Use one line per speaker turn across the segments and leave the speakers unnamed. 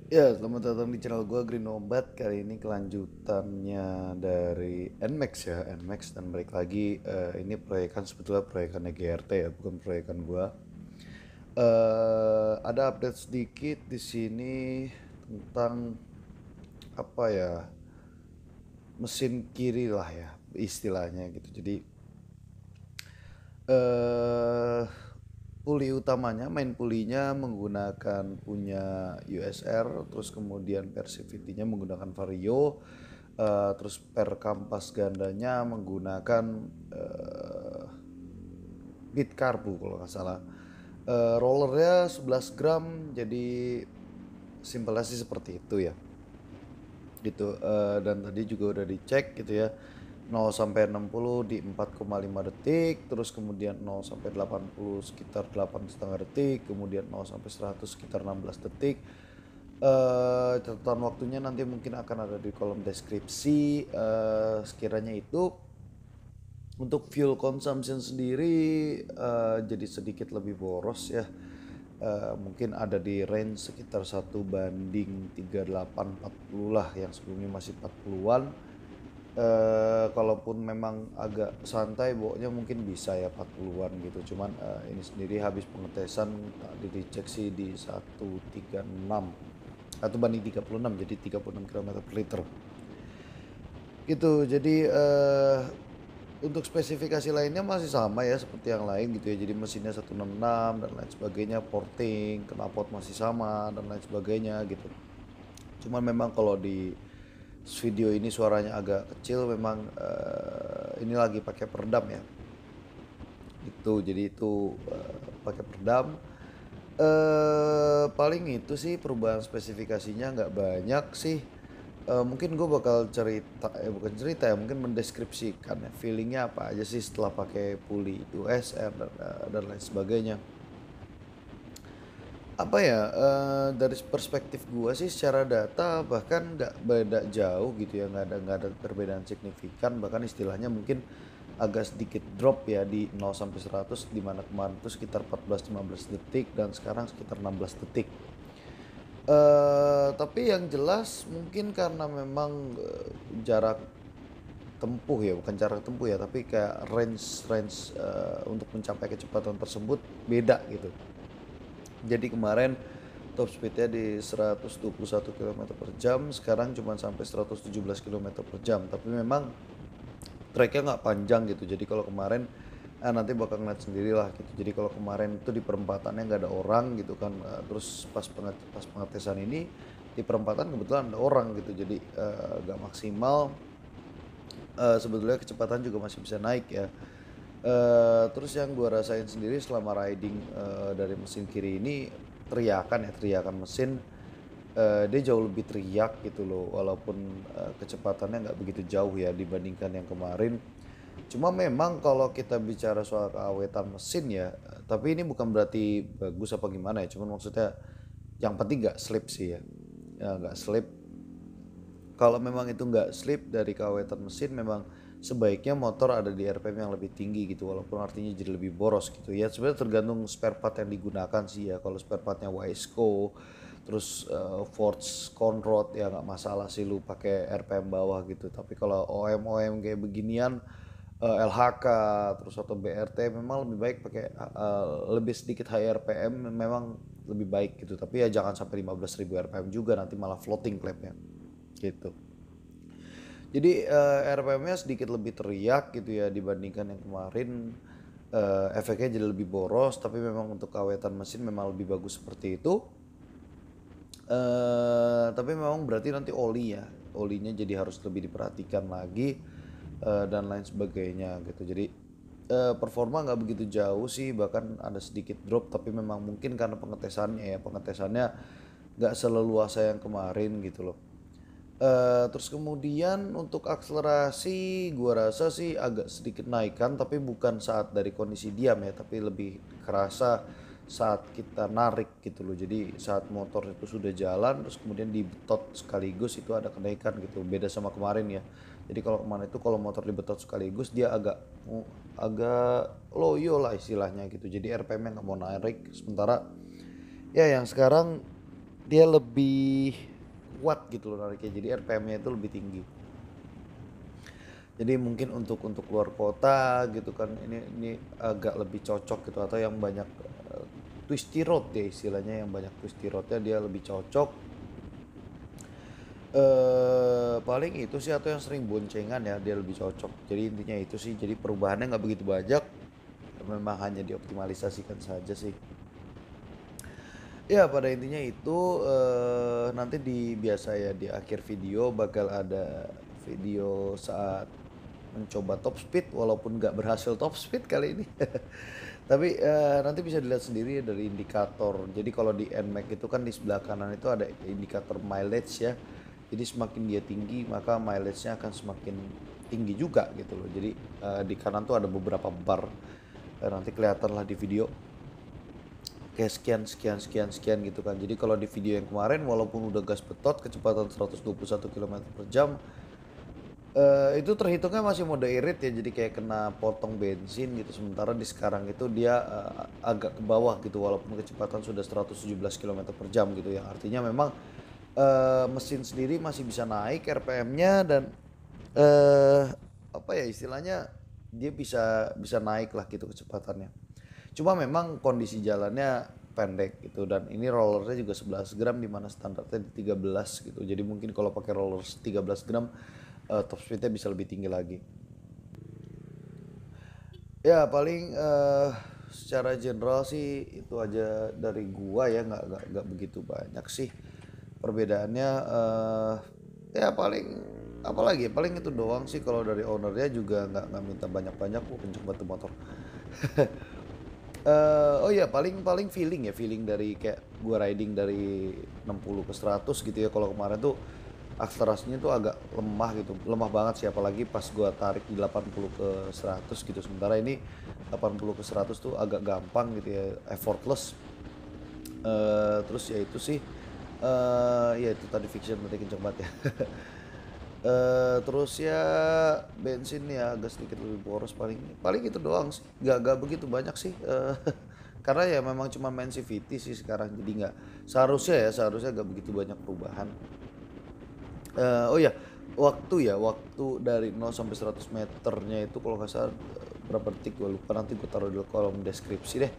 Ya, selamat datang di channel gue Green Obat. Kali ini kelanjutannya dari Nmax ya, Nmax dan balik lagi. Ini proyekan sebetulnya proyekannya GRT ya, bukan proyekan gue. Ada update sedikit di sini tentang apa ya, mesin kiri lah ya istilahnya gitu. Jadi eh puli utamanya, main pulinya menggunakan punya USR, terus kemudian Persivity-nya menggunakan Vario, terus per kampas gandanya menggunakan uh, Beat Carbu kalau nggak salah. Rollernya 11 gram, jadi simpelnya sih seperti itu ya gitu. Dan tadi juga udah dicek gitu ya, 0 sampai 60 di 4,5 detik, terus kemudian 0 sampai 80 sekitar 8,5 detik, kemudian 0 sampai 100 sekitar 16 detik. Catatan waktunya nanti mungkin akan ada di kolom deskripsi. Sekiranya itu untuk fuel consumption sendiri jadi sedikit lebih boros ya. Mungkin ada di range sekitar 1:38-40 lah, yang sebelumnya masih 40-an. Kalaupun memang agak santai bawanya mungkin bisa ya 40-an gitu. Cuman ini sendiri habis pengetesan tadi dicek sih di 136 atau banding 36, jadi 36 km per liter gitu. Jadi untuk spesifikasi lainnya masih sama ya seperti yang lain gitu ya. Jadi mesinnya 166 dan lain sebagainya, porting, knalpot masih sama dan lain sebagainya gitu. Cuman memang kalau di video ini suaranya agak kecil, memang ini lagi pakai peredam ya. Itu jadi itu pakai peredam. Paling itu sih perubahan spesifikasinya, nggak banyak sih. Mungkin gue bakal cerita, bukan cerita ya, mungkin mendeskripsikan ya feelingnya apa aja sih setelah pakai puli USR dan lain sebagainya. Apa ya, dari perspektif gua sih secara data bahkan nggak beda jauh gitu ya, nggak ada perbedaan signifikan, bahkan istilahnya mungkin agak sedikit drop ya di 0 sampai 100, di mana kemarin itu sekitar 14-15 detik dan sekarang sekitar 16 detik. Tapi yang jelas mungkin karena memang jarak tempuh ya, bukan jarak tempuh ya, tapi kayak range range untuk mencapai kecepatan tersebut beda gitu. Jadi kemarin top speednya di 121 km per jam, sekarang cuma sampai 117 km per jam. Tapi memang treknya nggak panjang gitu. Jadi kalau kemarin nanti bakal ngeliat sendiri lah gitu. Jadi kalau kemarin itu di perempatannya nggak ada orang gitu kan, terus pas pengetesan ini di perempatan kebetulan ada orang gitu. Jadi nggak maksimal. Sebetulnya kecepatan juga masih bisa naik ya. Terus yang gua rasain sendiri selama riding dari mesin kiri ini, teriakan mesin, dia jauh lebih teriak gitu loh, walaupun kecepatannya nggak begitu jauh ya dibandingkan yang kemarin. Cuma memang kalau kita bicara soal keawetan mesin ya, tapi ini bukan berarti bagus apa gimana ya, cuman maksudnya yang penting nggak slip sih ya. Ya nggak slip. Kalau memang itu nggak slip dari keawetan mesin, memang sebaiknya motor ada di RPM yang lebih tinggi gitu, walaupun artinya jadi lebih boros gitu ya. Sebenarnya tergantung spare part yang digunakan sih ya. Kalau spare partnya Wiseco, terus Ford Conrod ya nggak masalah sih lu pakai RPM bawah gitu. Tapi kalau OM kayak beginian, LHK terus atau BRT, memang lebih baik pakai lebih sedikit high RPM, memang lebih baik gitu. Tapi ya jangan sampai 15.000 RPM juga, nanti malah floating klepnya gitu. Jadi RPM-nya sedikit lebih teriak gitu ya dibandingkan yang kemarin. Efeknya jadi lebih boros, tapi memang untuk kawetan mesin memang lebih bagus seperti itu. Tapi memang berarti nanti oli ya, olinya jadi harus lebih diperhatikan lagi dan lain sebagainya gitu. Jadi performa nggak begitu jauh sih, bahkan ada sedikit drop, tapi memang mungkin karena pengetesannya nggak seleluasa yang kemarin gitu loh. Terus kemudian untuk akselerasi gua rasa sih agak sedikit naikkan, tapi bukan saat dari kondisi diam ya, tapi lebih kerasa saat kita narik gitu loh. Jadi saat motor itu sudah jalan terus kemudian dibetot sekaligus, itu ada kenaikan gitu, beda sama kemarin ya. Jadi kalau kemarin itu kalau motor dibetot sekaligus dia agak loyo lah istilahnya gitu, jadi RPM-nya nggak mau narik. Sementara ya yang sekarang dia lebih kuat gitu loh nariknya, jadi RPM-nya itu lebih tinggi. Jadi mungkin untuk luar kota gitu kan, ini agak lebih cocok gitu, atau yang banyak twisty road ya istilahnya, yang banyak twisty roadnya dia lebih cocok. Paling itu sih, atau yang sering boncengan ya dia lebih cocok. Jadi intinya itu sih, jadi perubahannya nggak begitu banyak, memang hanya dioptimalisasikan saja sih. Ya pada intinya itu nanti biasa ya di akhir video bakal ada video saat mencoba top speed, walaupun nggak berhasil top speed kali ini. Tapi nanti bisa dilihat sendiri dari indikator. Jadi kalau di NMAX itu kan di sebelah kanan itu ada indikator mileage ya. Jadi semakin dia tinggi maka mileage-nya akan semakin tinggi juga gitu loh. Jadi di kanan tuh ada beberapa bar. Nanti kelihatan lah di video kayak sekian sekian sekian sekian gitu kan. Jadi kalau di video yang kemarin walaupun udah gas betot kecepatan 121 km per jam, itu terhitungnya masih mode irit ya, jadi kayak kena potong bensin gitu. Sementara di sekarang itu dia agak ke bawah gitu walaupun kecepatan sudah 117 km per jam gitu, yang artinya memang mesin sendiri masih bisa naik RPM-nya dan eh apa ya istilahnya, dia bisa bisa naik lah gitu kecepatannya. Cuma memang kondisi jalannya pendek gitu, dan ini rollernya juga 11 gram di mana standarnya di 13 gitu. Jadi mungkin kalau pakai roller 13 gram top speednya bisa lebih tinggi lagi. Ya paling secara general sih itu aja dari gua ya, nggak begitu banyak sih perbedaannya. Ya paling apalagi ya, paling itu doang sih. Kalau dari ownernya juga nggak minta banyak-banyak kok, kenceng banget tuh motor. Oh iya, paling paling feeling ya, feeling dari kayak gua riding dari 60 ke 100 gitu ya. Kalau kemarin tuh akselerasinya tuh agak lemah gitu, lemah banget sih, apalagi pas gua tarik di 80 ke 100 gitu. Sementara ini 80 ke 100 tuh agak gampang gitu ya, effortless. Terus ya itu sih, ya itu tadi fiction tadi kenceng banget ya. Terus ya bensin ya agak sedikit lebih boros, paling paling itu doang sih, nggak begitu banyak sih. Karena ya memang cuma main CVT sih sekarang, jadi nggak seharusnya nggak begitu banyak perubahan. Oh ya, waktu dari 0 sampai 100 meternya itu kalau nggak salah berapa detik gue lupa, nanti gue taruh di kolom deskripsi deh.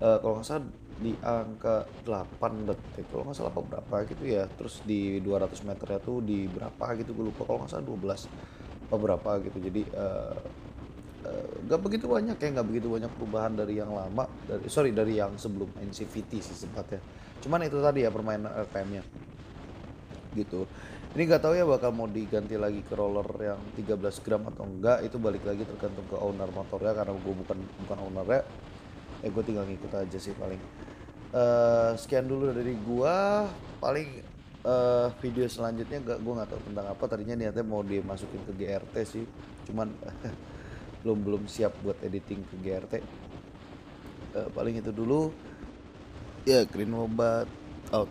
Kalau nggak salah di angka 8 detik kalau nggak salah, apa berapa gitu ya. Terus di 200 meternya tuh di berapa gitu gue lupa, kalau nggak salah 12 apa berapa gitu. Jadi nggak begitu banyak ya, nggak begitu banyak perubahan dari yang lama, dari yang sebelum NCVT sih sempatnya. Cuman itu tadi ya permainan RPM-nya gitu. Ini nggak tahu ya bakal mau diganti lagi ke roller yang 13 gram atau enggak, itu balik lagi tergantung ke owner motornya, karena gue bukan ownernya. Gue tinggal ngikut aja sih paling. Sekian dulu dari gua. Paling video selanjutnya gue nggak tahu tentang apa, tadinya niatnya mau dimasukin ke GRT sih, cuman belum siap buat editing ke GRT. Paling itu dulu ya. Green Obat out.